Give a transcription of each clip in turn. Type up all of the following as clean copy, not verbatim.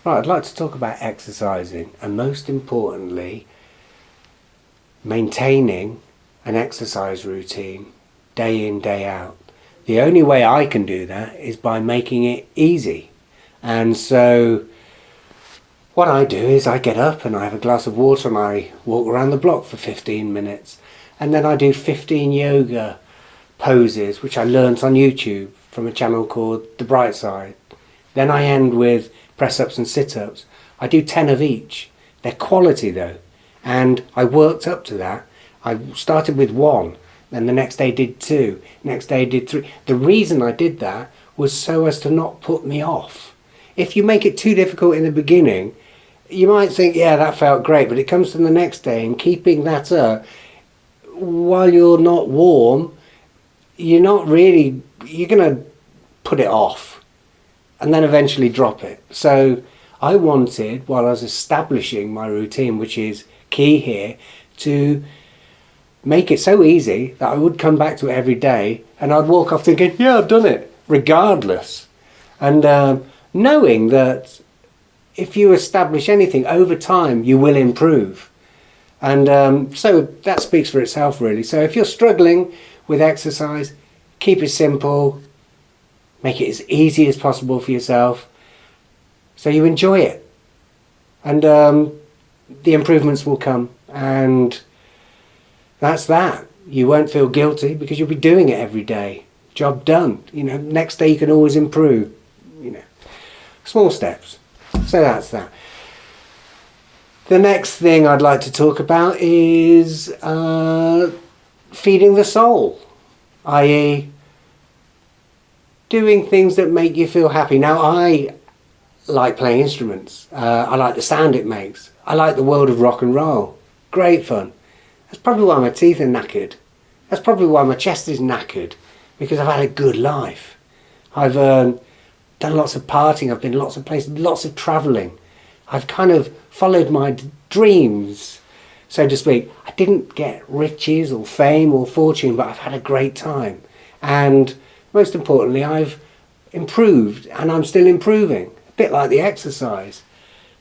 Right, I'd like to talk about exercising and most importantly, maintaining an exercise routine day in, day out. The only way I can do that is by making it easy. And so what I do is I get up and I have a glass of water and I walk around the block for 15 minutes. And then I do 15 yoga poses, which I learnt on YouTube from a channel called The Bright Side. Then I end with press-ups and sit-ups. I do 10 of each. They're quality though. And I worked up to that. I started with 1, then the next day did 2, next day did 3. The reason I did that was so as to not put me off. If you make it too difficult in the beginning, you might think, yeah, that felt great, but it comes to the next day and keeping that up while you're not warm, you're going to put it off and then eventually drop it. So I wanted, while I was establishing my routine, which is key here, to make it so easy that I would come back to it every day and I'd walk off thinking, yeah, I've done it, regardless. And knowing that if you establish anything over time, you will improve. And so that speaks for itself, really. So if you're struggling with exercise, keep it simple, make it as easy as possible for yourself so you enjoy it. And the improvements will come. And that's that. You won't feel guilty because you'll be doing it every day. Job done. Next day you can always improve. Small steps. So that's that. The next thing I'd like to talk about is feeding the soul, i.e. doing things that make you feel happy. Now, I like playing instruments. I like the sound it makes. I like the world of rock and roll. Great fun. That's probably why my teeth are knackered. That's probably why my chest is knackered, because I've had a good life. I've done lots of partying. I've been lots of places, lots of travelling. I've kind of followed my dreams, so to speak. I didn't get riches or fame or fortune, but I've had a great time. And most importantly, I've improved and I'm still improving, a bit like the exercise.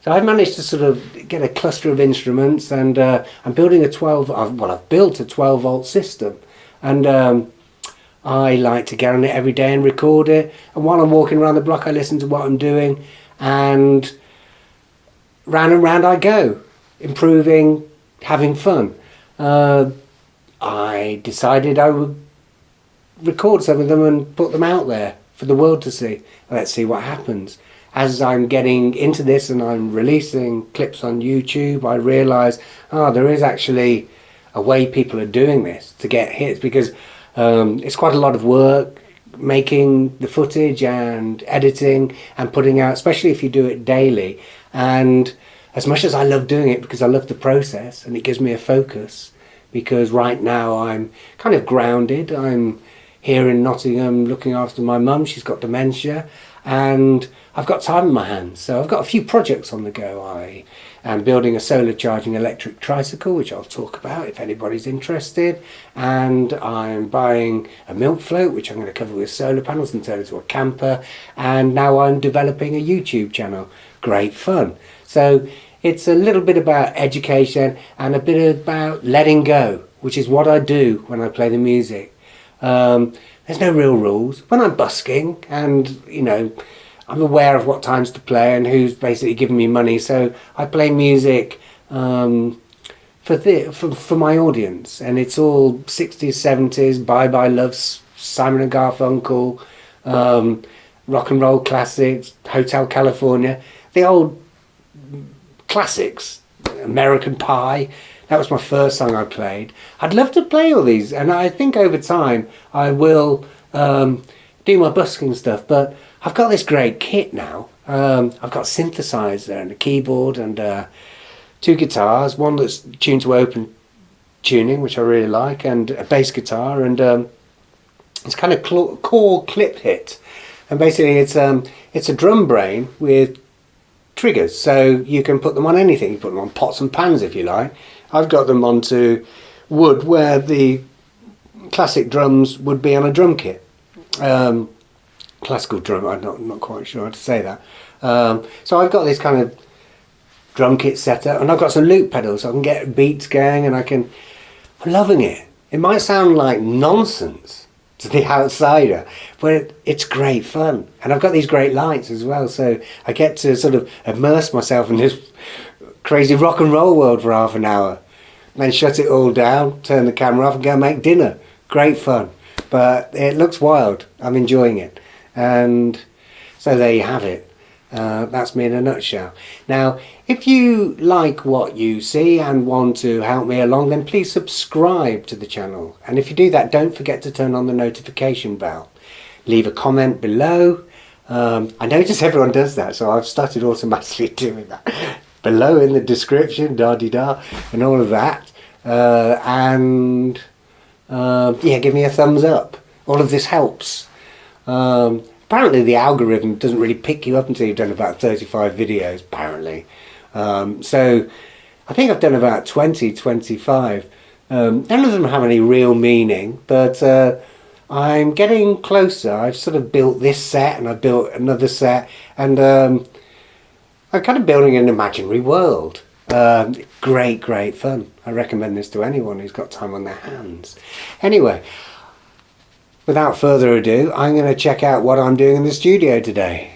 So I've managed to sort of get a cluster of instruments and I'm building I've built a 12-volt system. And I like to get on it every day and record it. And while I'm walking around the block, I listen to what I'm doing. And round I go, improving, having fun. I decided I would record some of them and put them out there for the world to see. Let's see what happens. As I'm getting into this and I'm releasing clips on YouTube, I realise, there is actually a way people are doing this to get hits, because it's quite a lot of work making the footage and editing and putting out, especially if you do it daily. And as much as I love doing it because I love the process and it gives me a focus, because right now I'm kind of grounded. I'm here in Nottingham looking after my mum. She's got dementia and I've got time in my hands. So I've got a few projects on the go. I am building a solar charging electric tricycle, which I'll talk about if anybody's interested. And I'm buying a milk float, which I'm going to cover with solar panels and turn into a camper. And now I'm developing a YouTube channel. Great fun. So it's a little bit about education and a bit about letting go, which is what I do when I play the music. There's no real rules. When I'm busking and, I'm aware of what times to play and who's basically giving me money. So I play music for my audience. And it's all 60s, 70s, Bye Bye Love, Simon and Garfunkel, rock and roll classics, Hotel California, the old classics, American Pie. That was my first song I played. I'd love to play all these, and I think over time I will do my busking stuff, but I've got this great kit now. I've got a synthesizer and a keyboard and 2 guitars, one that's tuned to open tuning, which I really like, and a bass guitar, and it's kind of core clip hit. And basically it's a drum brain with triggers, so you can put them on anything. You put them on pots and pans if you like. I've got them onto wood where the classic drums would be on a drum kit. Classical drum, I'm not quite sure how to say that. So I've got this kind of drum kit set up, and I've got some loop pedals so I can get beats going, and I'm loving it. It might sound like nonsense to the outsider, but it's great fun. And I've got these great lights as well, so I get to sort of immerse myself in this crazy rock and roll world for half an hour, and then shut it all down, turn the camera off and go make dinner. Great fun. But it looks wild. I'm enjoying it. And so there you have it. That's me in a nutshell. Now, if you like what you see and want to help me along, then please subscribe to the channel. And if you do that, don't forget to turn on the notification bell. Leave a comment below. I notice everyone does that, so I've started automatically doing that. Below in the description, da-de-da, and all of that. Yeah, give me a thumbs up. All of this helps. Apparently the algorithm doesn't really pick you up until you've done about 35 videos, apparently. So I think I've done about 20, 25. None of them have any real meaning, but I'm getting closer. I've sort of built this set, and I've built another set, and I'm kind of building an imaginary world. Great fun. I recommend this to anyone who's got time on their hands. Anyway, without further ado, I'm going to check out what I'm doing in the studio today.